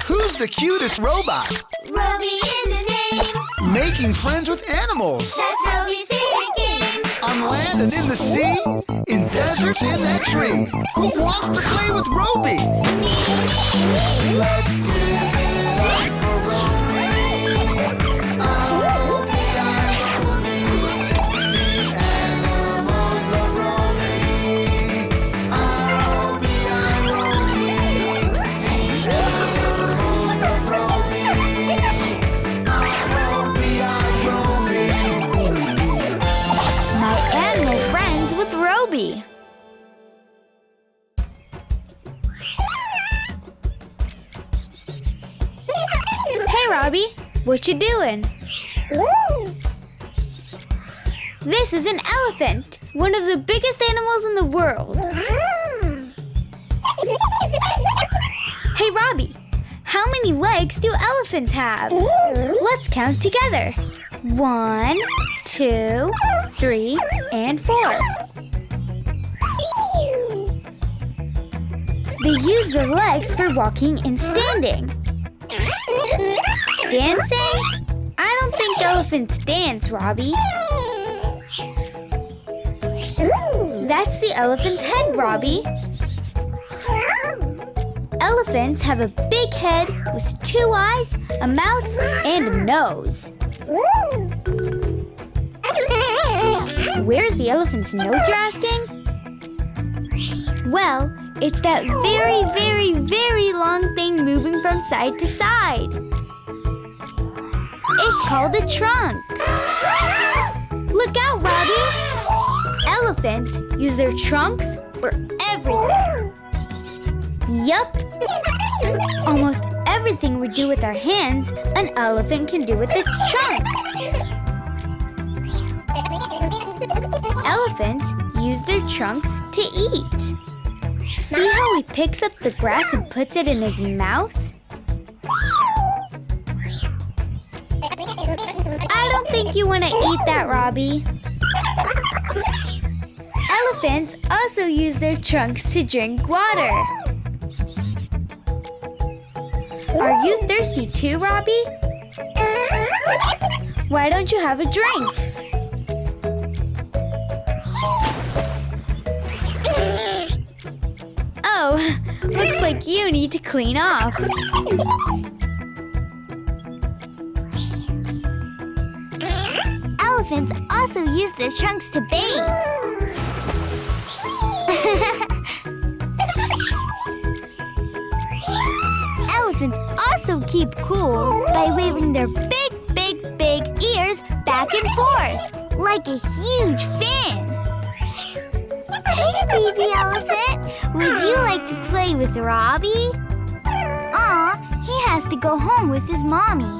Who's the cutest robot? Robi is the name. Making friends with animals. That's Robi's favorite game. On land and in the sea, in deserts in that tree. Who wants to play with Robi? Me. Let's sing for Robi. Robi and Robi. The animals love Robi. Robi and Robi. The animals love Robi. Robi and Robi. My animal friends with Robi. Hey, Robi, what you doing? This is an elephant, one of the biggest animals in the world. Hey, Robi, how many legs do elephants have? Let's count together. 1, 2, 3, and 4. They use their legs for walking and standing. Dancing? I don't think elephants dance, Robi. That's the elephant's head, Robi. Elephants have a big head with 2 eyes, a mouth, and a nose. Where's the elephant's nose, you're asking? Well, it's that very, very, very long thing moving from side to side. It's called a trunk. Look out, Robi! Elephants use their trunks for everything. Yup. Almost everything we do with our hands, an elephant can do with its trunk. Elephants use their trunks to eat. See how he picks up the grass and puts it in his mouth? I don't think you want to eat that, Robi. Elephants also use their trunks to drink water. Are you thirsty too, Robi? Why don't you have a drink? Oh, looks like you need to clean off. Elephants also use their trunks to bathe. Elephants also keep cool by waving their big, big, big ears back and forth, like a huge fan. Hey, baby elephant, would you like to play with Robi? Aw, he has to go home with his mommy.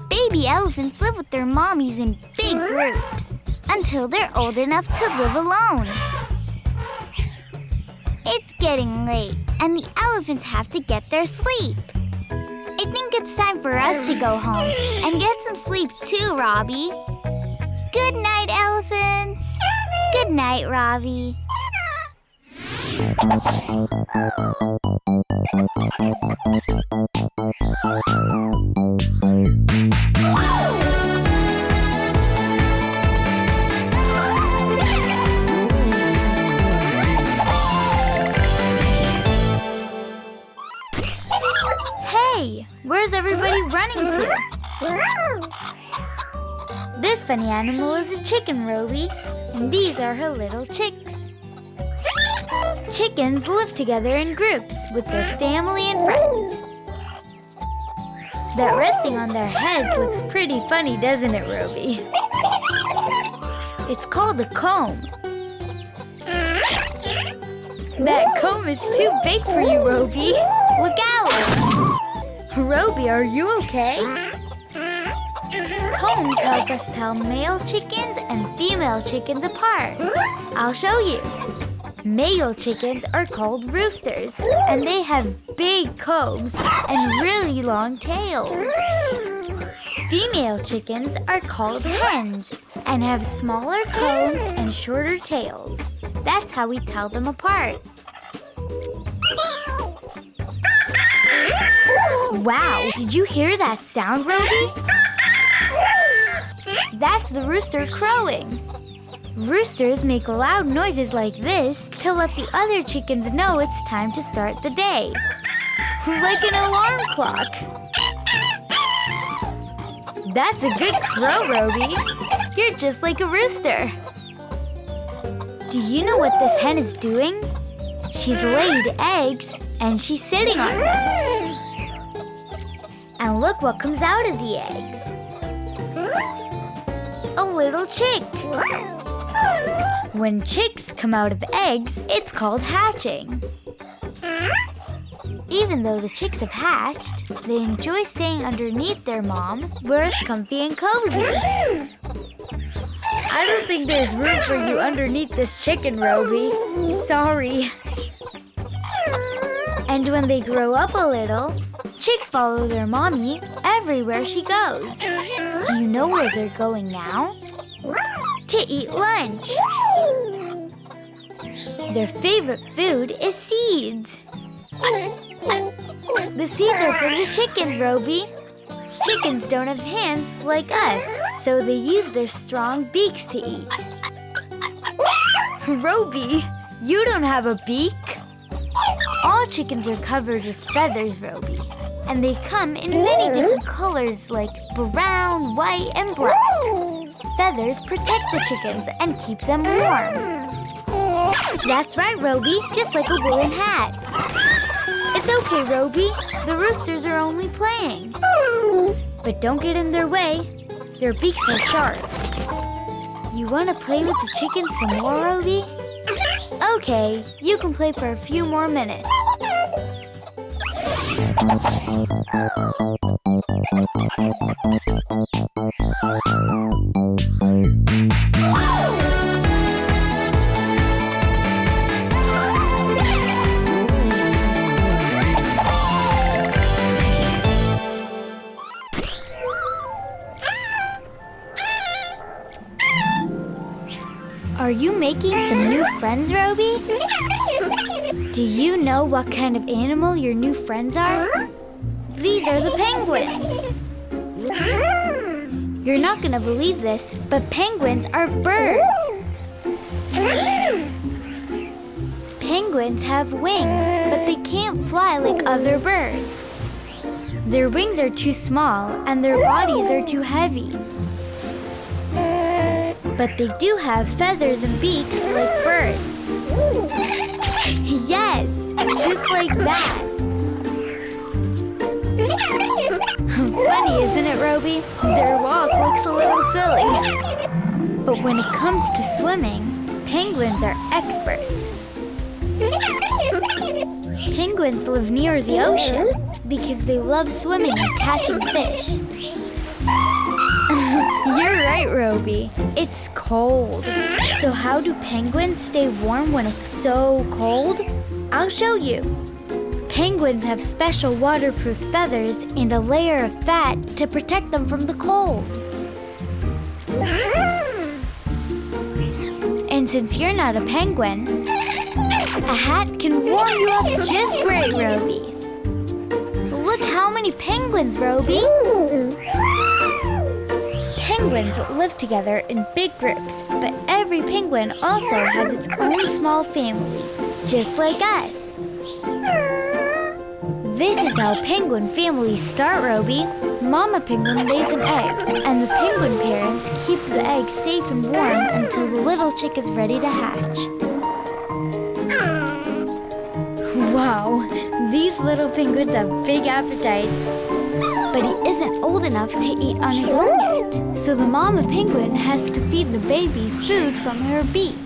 Baby elephants live with their mommies in big groups until they're old enough to live alone. It's getting late, and the elephants have to get their sleep. I think it's time for us to go home and get some sleep too, Robi. Good night, elephants. Good night, Robi. Hey, where's everybody running to? This funny animal is a chicken, Robi, and these are her little chicks. Chickens live together in groups with their family and friends. That red thing on their heads looks pretty funny, doesn't it, Robi? It's called a comb. That comb is too big for you, Robi. Look out! Robi, are you okay? Combs help us tell male chickens and female chickens apart. I'll show you. Male chickens are called roosters, and they have big combs and really long tails. Female chickens are called hens and have smaller combs and shorter tails. That's how we tell them apart. Wow, did you hear that sound, Robi? That's the rooster crowing. Roosters make loud noises like this to let the other chickens know it's time to start the day. Like an alarm clock. That's a good crow, Robi. You're just like a rooster. Do you know what this hen is doing? She's laid eggs and she's sitting on them. And look what comes out of the eggs. A little chick. When chicks come out of eggs, it's called hatching. Even though the chicks have hatched, they enjoy staying underneath their mom where it's comfy and cozy. I don't think there's room for you underneath this chicken, Robi. Sorry. And when they grow up a little, chicks follow their mommy everywhere she goes. Do you know where they're going now? To eat lunch. Their favorite food is seeds. The seeds are for the chickens, Robi. Chickens don't have hands like us, so they use their strong beaks to eat. Robi, you don't have a beak. All chickens are covered with feathers, Robi, and they come in many different colors like brown, white, and black. Feathers protect the chickens and keep them warm. That's right, Robi, just like a woolen hat. It's okay, Robi. The roosters are only playing. But don't get in their way. Their beaks are sharp. You want to play with the chickens some more, Robi? Okay, you can play for a few more minutes. Are you making some new friends, Robi? Do you know what kind of animal your new friends are? These are the penguins. You're not gonna believe this, but penguins are birds. Penguins have wings, but they can't fly like other birds. Their wings are too small and their bodies are too heavy. But they do have feathers and beaks like birds. Yes, just like that. Funny, isn't it, Robi? Their walk looks a little silly. But when it comes to swimming, penguins are experts. Penguins live near the ocean because they love swimming and catching fish. You're right, Robi. It's cold. So how do penguins stay warm when it's so cold? I'll show you. Penguins have special waterproof feathers and a layer of fat to protect them from the cold. And since you're not a penguin, a hat can warm you up just great, Robi. Look how many penguins, Robi. Penguins live together in big groups, but every penguin also has its own small family, just like us. This is how penguin families start, Robi. Mama penguin lays an egg, and the penguin parents keep the egg safe and warm until the little chick is ready to hatch. Wow, these little penguins have big appetites. But he isn't old enough to eat on his own yet, so the mama penguin has to feed the baby food from her beak.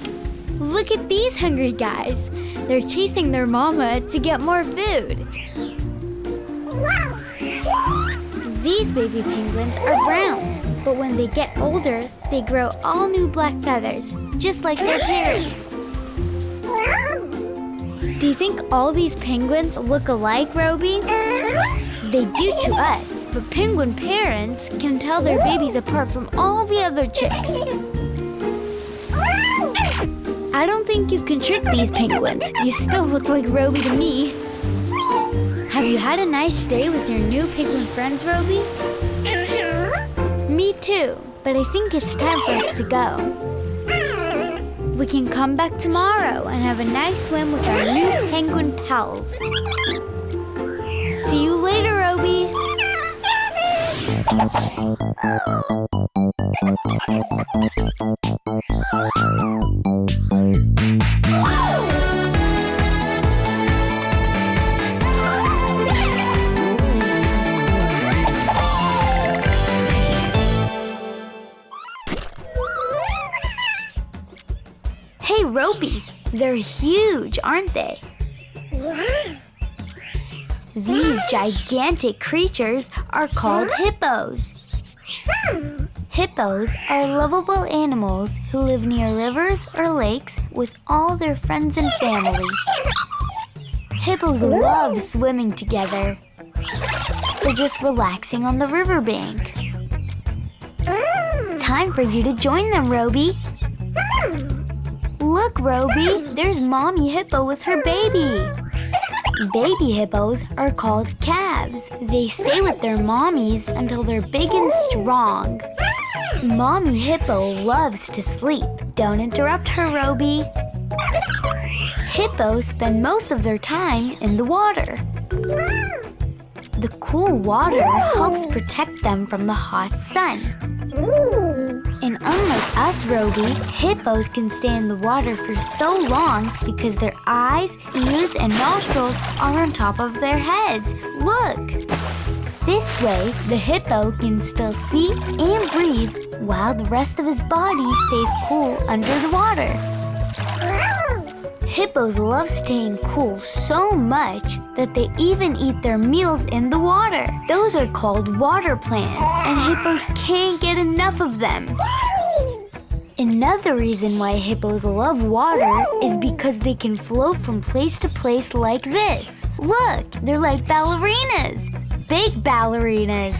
Look at these hungry guys. They're chasing their mama to get more food. These baby penguins are brown, but when they get older, they grow all new black feathers, just like their parents. Do you think all these penguins look alike, Robi? They do to us, but penguin parents can tell their babies apart from all the other chicks. I don't think you can trick these penguins. You still look like Robi to me. Have you had a nice day with your new penguin friends, Robi? Me too, but I think it's time for us to go. We can come back tomorrow and have a nice swim with our new penguin pals. See you later, Robi. Hey, Robi, they're huge, aren't they? These gigantic creatures are called hippos. Hippos are lovable animals who live near rivers or lakes with all their friends and family. Hippos love swimming together. They're just relaxing on the riverbank. Time for you to join them, Robi. Look, Robi, there's Mommy Hippo with her baby. Baby hippos are called calves. They stay with their mommies until they're big and strong. Mommy Hippo loves to sleep. Don't interrupt her, Robi. Hippos spend most of their time in the water. The cool water helps protect them from the hot sun. And unlike us, Robi, hippos can stay in the water for so long because their eyes, ears, and nostrils are on top of their heads. Look! This way, the hippo can still see and breathe while the rest of his body stays cool under the water. Hippos love staying cool so much that they even eat their meals in the water. Those are called water plants, and hippos can't get enough of them. Another reason why hippos love water is because they can float from place to place like this. Look, they're like ballerinas. Big ballerinas.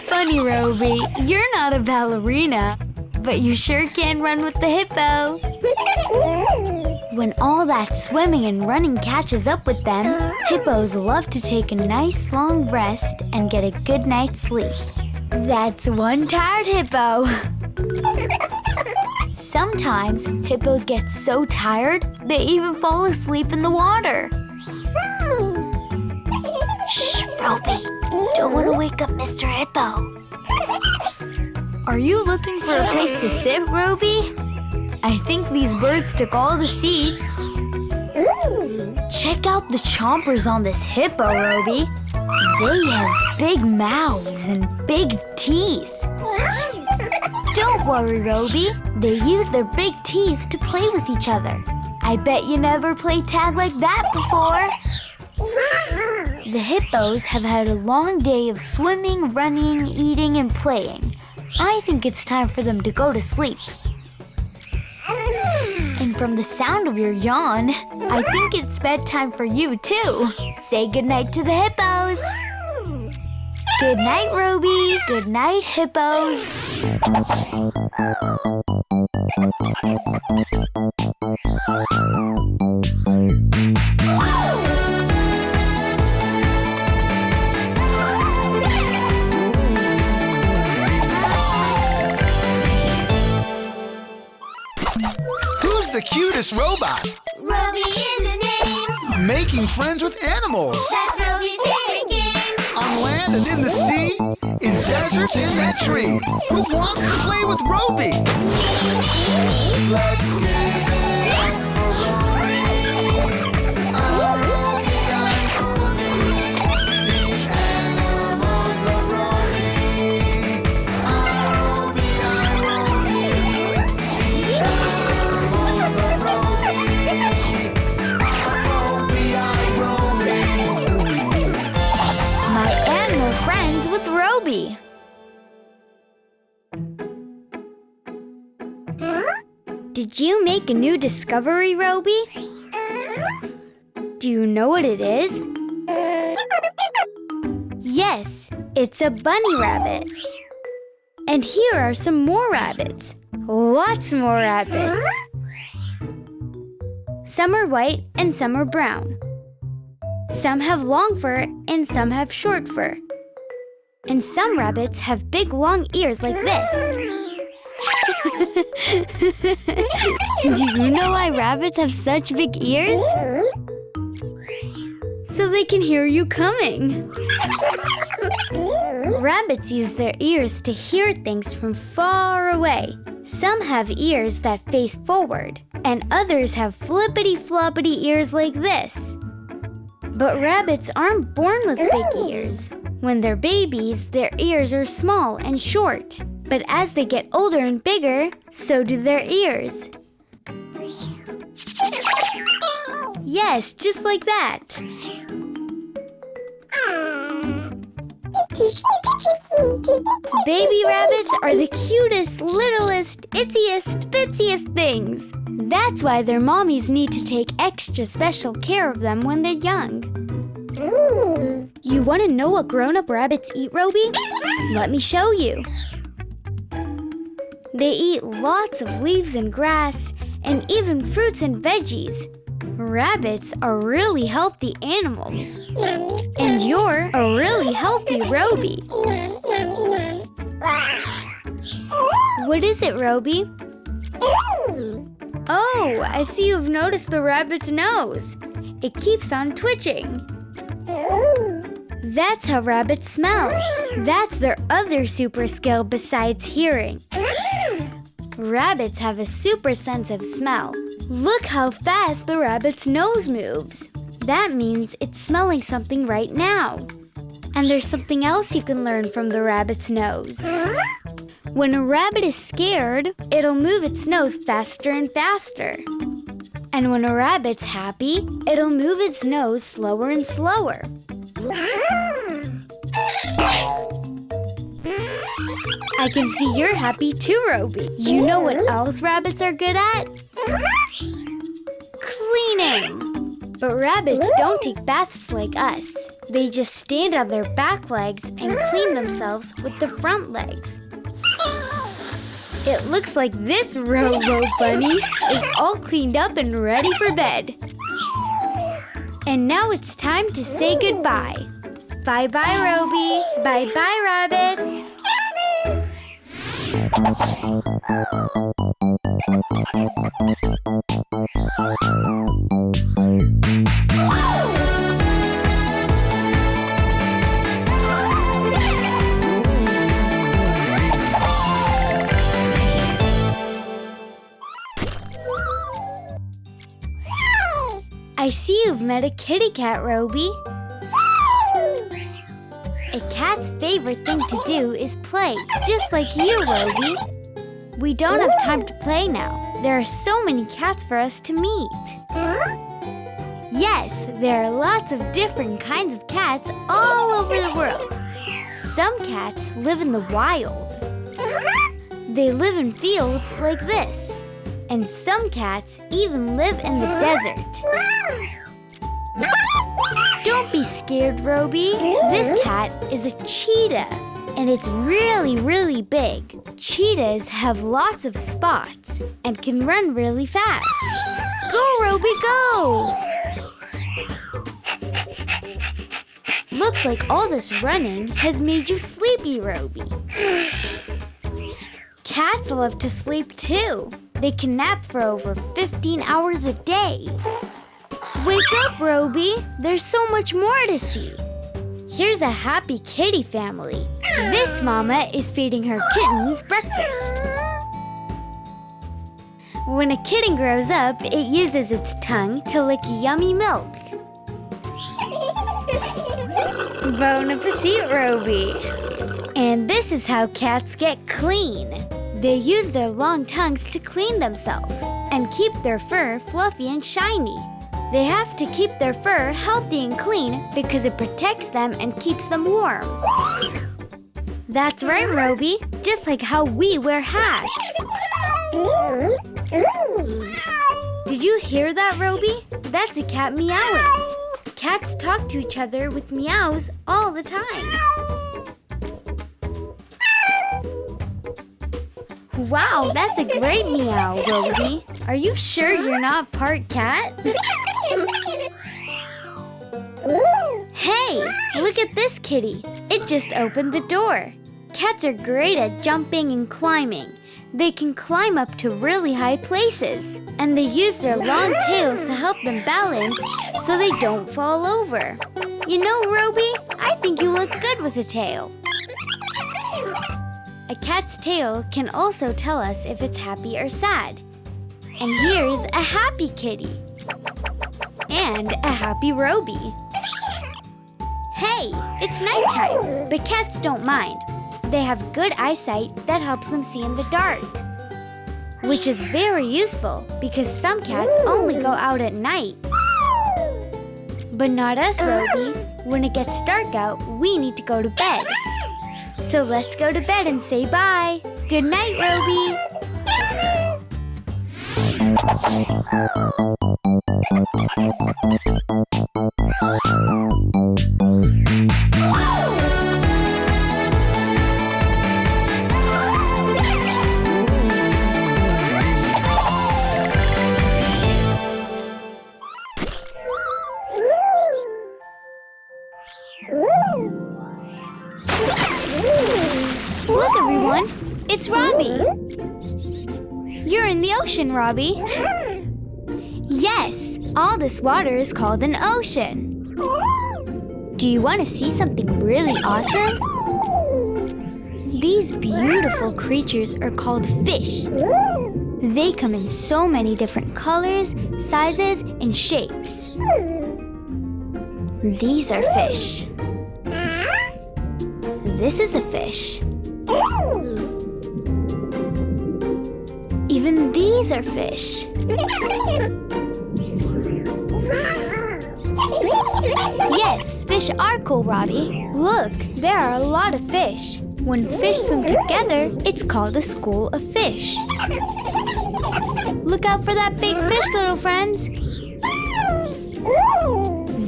Funny, Robi, you're not a ballerina, but you sure can run with the hippo. When all that swimming and running catches up with them, hippos love to take a nice long rest and get a good night's sleep. That's one tired hippo. Sometimes hippos get so tired, they even fall asleep in the water. Shh, Robi, don't want to wake up Mr. Hippo. Are you looking for a place to sit, Robi? I think these birds took all the seats. Check out the chompers on this hippo, Robi. They have big mouths and big teeth. Don't worry, Robi. They use their big teeth to play with each other. I bet you never played tag like that before. The hippos have had a long day of swimming, running, eating, and playing. I think it's time for them to go to sleep. And from the sound of your yawn, I think it's bedtime for you too. Say goodnight to the hippos. Good night, Robi. Good night, hippos. Who's the cutest robot? Robi is the name. Making friends with animals. That's Robi's favorite game. On land and in the sea, in deserts in that tree. Who wants to play with Robi? Let's give it for Robi. The animals love Robi. Robi. The animals love Robi. My animal friends with Robi. Did you make a new discovery, Robi? Do you know what it is? Yes, it's a bunny rabbit. And here are some more rabbits. Lots more rabbits. Some are white and some are brown. Some have long fur and some have short fur. And some rabbits have big long ears like this. Do you know why rabbits have such big ears? So they can hear you coming. Rabbits use their ears to hear things from far away. Some have ears that face forward, and others have flippity-floppity ears like this. But rabbits aren't born with big ears. When they're babies, their ears are small and short. But as they get older and bigger, so do their ears. Yes, just like that. Baby rabbits are the cutest, littlest, itziest, bitsiest things. That's why their mommies need to take extra special care of them when they're young. You want to know what grown-up rabbits eat, Robi? Let me show you. They eat lots of leaves and grass, and even fruits and veggies. Rabbits are really healthy animals. And you're a really healthy Robi. What is it, Robi? Oh, I see you've noticed the rabbit's nose. It keeps on twitching. That's how rabbits smell. That's their other super skill besides hearing. Rabbits have a super sense of smell. Look how fast the rabbit's nose moves. That means it's smelling something right now. And there's something else you can learn from the rabbit's nose. When a rabbit is scared, it'll move its nose faster and faster. And when a rabbit's happy, it'll move its nose slower and slower. I can see you're happy too, Robi. You know what else rabbits are good at? Cleaning. But rabbits don't take baths like us. They just stand on their back legs and clean themselves with the front legs. It looks like this Robo Bunny is all cleaned up and ready for bed. And now it's time to say goodbye. Bye-bye, Robi. Bye-bye, rabbits. I see you've met a kitty cat, Robi. A cat's favorite thing to do is play, just like you, Robi. We don't have time to play now. There are so many cats for us to meet. Yes, there are lots of different kinds of cats all over the world. Some cats live in the wild. They live in fields like this. And some cats even live in the desert. Don't be scared, Robi. This cat is a cheetah, and it's really, really big. Cheetahs have lots of spots and can run really fast. Go, Robi, go! Looks like all this running has made you sleepy, Robi. Cats love to sleep too. They can nap for over 15 hours a day. Wake up, Robi. There's so much more to see. Here's a happy kitty family. This mama is feeding her kittens breakfast. When a kitten grows up, it uses its tongue to lick yummy milk. Bon appetit, Robi. And this is how cats get clean. They use their long tongues to clean themselves and keep their fur fluffy and shiny. They have to keep their fur healthy and clean because it protects them and keeps them warm. That's right, Robi. Just like how we wear hats. Did you hear that, Robi? That's a cat meowing. Cats talk to each other with meows all the time. Wow, that's a great meow, Robi. Are you sure you're not part cat? Hey, look at this kitty. It just opened the door. Cats are great at jumping and climbing. They can climb up to really high places. And they use their long tails to help them balance so they don't fall over. You know, Robi, I think you look good with a tail. A cat's tail can also tell us if it's happy or sad. And here's a happy kitty. And a happy Robi. Hey, it's nighttime, but cats don't mind. They have good eyesight that helps them see in the dark. Which is very useful because some cats only go out at night. But not us, Robi. When it gets dark out, we need to go to bed. So let's go to bed and say bye. Good night, Robi. Look, everyone, it's Robi. You're in the ocean, Robi. Yes, all this water is called an ocean. Do you want to see something really awesome? These beautiful creatures are called fish. They come in so many different colors, sizes, and shapes. These are fish. This is a fish. Even these are fish. Yes, fish are cool, Robi. Look, there are a lot of fish. When fish swim together, it's called a school of fish. Look out for that big fish, little friends.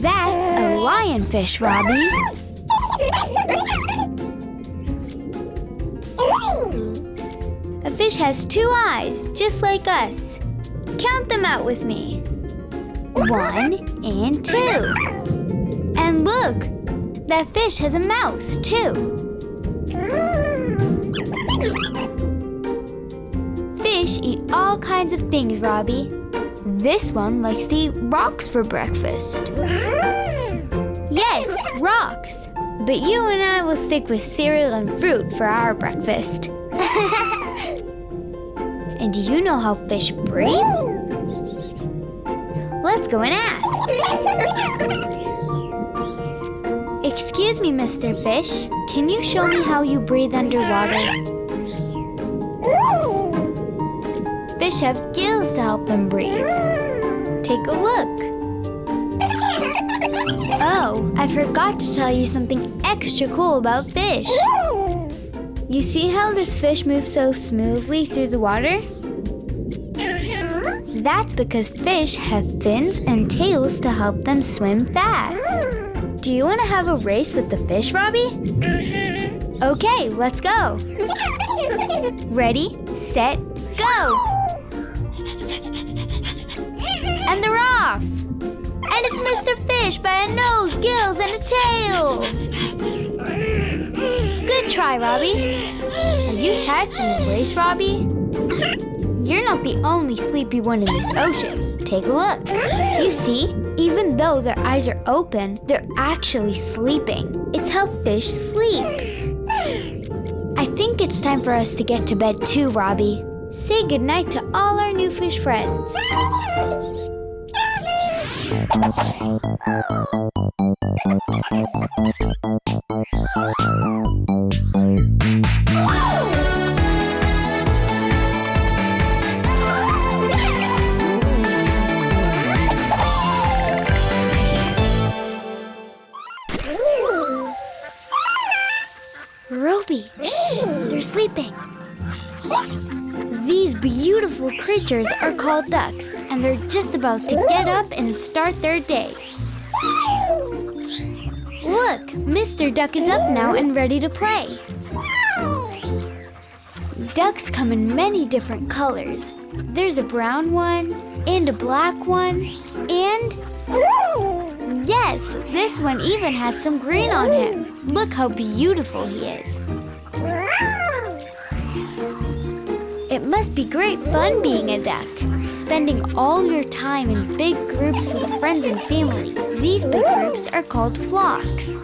That's a lionfish, Robi. A fish has 2 eyes, just like us. Count them out with me. 1 and 2. And look, that fish has a mouth, too. Fish eat all kinds of things, Robi. This one likes to eat rocks for breakfast. Yes, rocks. But you and I will stick with cereal and fruit for our breakfast. And do you know how fish breathe? Let's go and ask. Excuse me, Mr. Fish. Can you show me how you breathe underwater? Fish have gills to help them breathe. Take a look. Oh, I forgot to tell you something extra cool about fish. You see how this fish moves so smoothly through the water? That's because fish have fins and tails to help them swim fast. Do you want to have a race with the fish, Robi? Okay, let's go. Ready, set, go! And they're off! And it's Mr. Fish by a nose, gills, and a tail! Good try, Robi. Are you tired from the race, Robi? You're not the only sleepy one in this ocean. Take a look. You see, even though their eyes are open, they're actually sleeping. It's how fish sleep. I think it's time for us to get to bed too, Robi. Say goodnight to all our new fish friends. Robi, shh, they're sleeping. These beautiful creatures are called ducks, and they're just about to get up and start their day. Look, Mr. Duck is up now and ready to play. Ducks come in many different colors. There's a brown one, and a black one, and Yes, this one even has some green on him. Look how beautiful he is. It must be great fun being a duck, spending all your time in big groups with friends and family. These big groups are called flocks.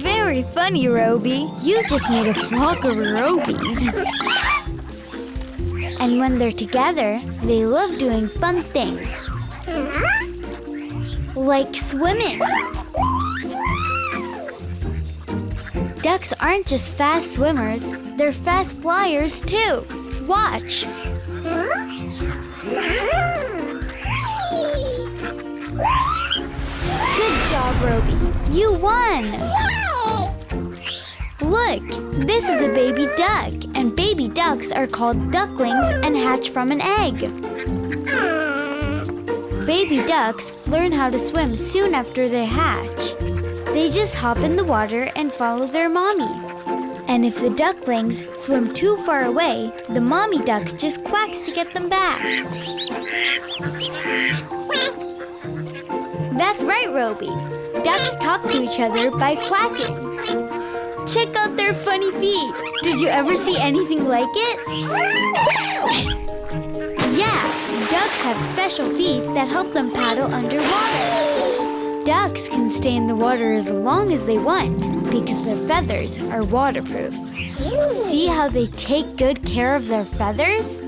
Very funny, Robi. You just made a flock of Robis. And when they're together, they love doing fun things. Like swimming. Ducks aren't just fast swimmers, they're fast flyers too. Watch. Good job, Robi. You won! Look, this is a baby duck, and baby ducks are called ducklings and hatch from an egg. Baby ducks learn how to swim soon after they hatch. They just hop in the water and follow their mommy. And if the ducklings swim too far away, the mommy duck just quacks to get them back. That's right, Robi. Ducks talk to each other by quacking. Check out their funny feet. Did you ever see anything like it? Yeah, ducks have special feet that help them paddle underwater. Ducks can stay in the water as long as they want because their feathers are waterproof. See how they take good care of their feathers?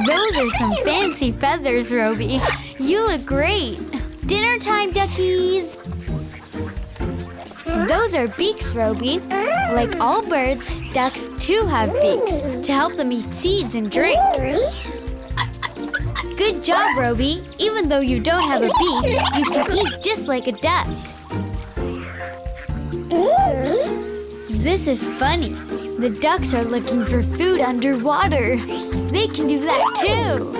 Those are some fancy feathers, Robi. You look great. Dinner time, duckies. Those are beaks, Robi. Like all birds, ducks too have beaks to help them eat seeds and drink. Good job, Robi. Even though you don't have a beak, you can eat just like a duck. This is funny. The ducks are looking for food underwater. They can do that too.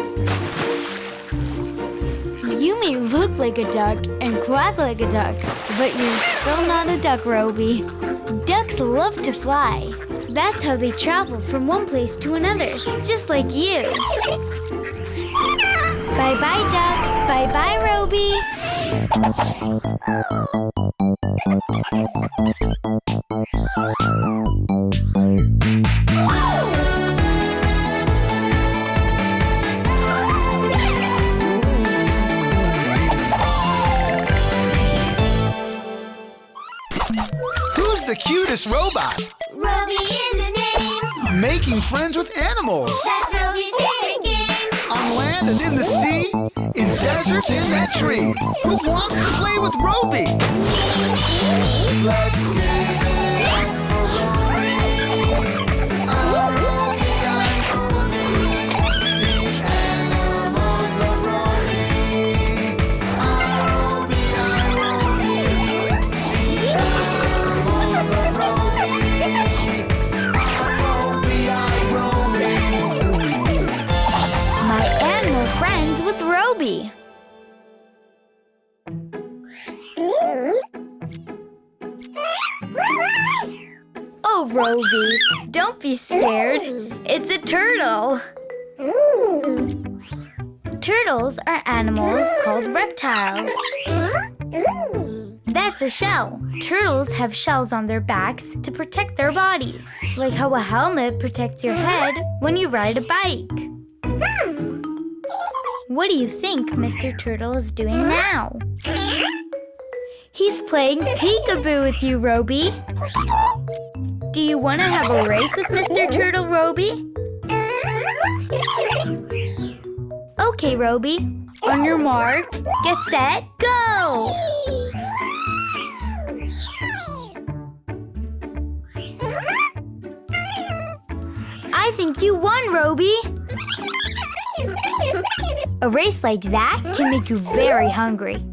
You may look like a duck and quack like a duck, but you're still not a duck, Robi. Ducks love to fly. That's how they travel from one place to another, just like you. Bye-bye, ducks. Bye-bye, Robi. Who's the cutest robot? Robi is the name. Making friends with animals. That's Robi's favorite game. On land and in the sea, in deserts in that tree. Who wants to play with Robi? Let's give it for Robi. Robi, the animals love Robi. Robi, the animals love Robi. My animal friends with Robi. Oh, Robi, don't be scared. It's a turtle. Turtles are animals called reptiles. That's a shell. Turtles have shells on their backs to protect their bodies, like how a helmet protects your head when you ride a bike. What do you think Mr. Turtle is doing now? He's playing peekaboo with you, Robi. Do you want to have a race with Mr. Turtle, Robi? Okay, Robi. On your mark, get set, go! I think you won, Robi. A race like that can make you very hungry.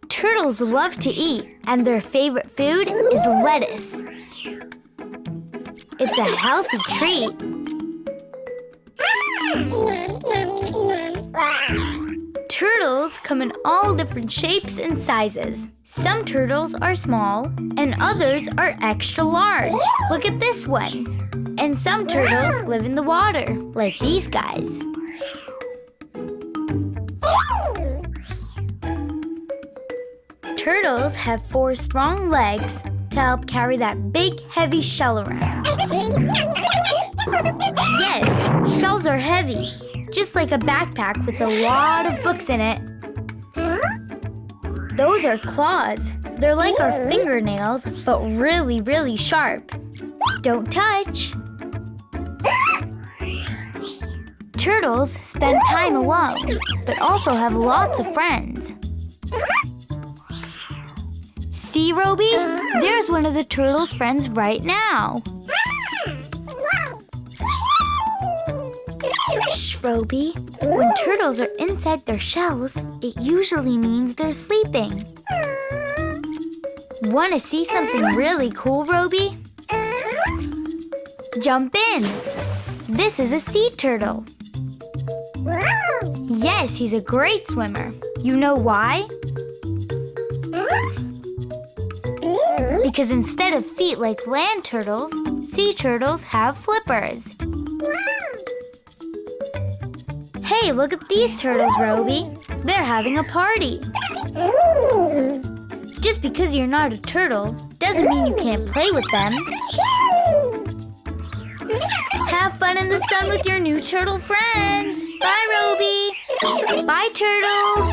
Turtles love to eat, and their favorite food is lettuce. It's a healthy treat. Turtles come in all different shapes and sizes. Some turtles are small, and others are extra large. Look at this one. And some turtles live in the water, like these guys. Turtles have 4 strong legs to help carry that big, heavy shell around. Yes, shells are heavy, just like a backpack with a lot of books in it. Those are claws. They're like our fingernails, but really, really sharp. Don't touch. Turtles spend time alone, but also have lots of friends. See, Robi? There's one of the turtles' friends right now. Shh, Robi. When turtles are inside their shells, it usually means they're sleeping. Want to see something really cool, Robi? Jump in. This is a sea turtle. Yes, he's a great swimmer. You know why? Because instead of feet like land turtles, sea turtles have flippers. Hey, look at these turtles, Robi. They're having a party. Just because you're not a turtle doesn't mean you can't play with them. Have fun in the sun with your new turtle friends. Bye, Robi. Bye, turtles.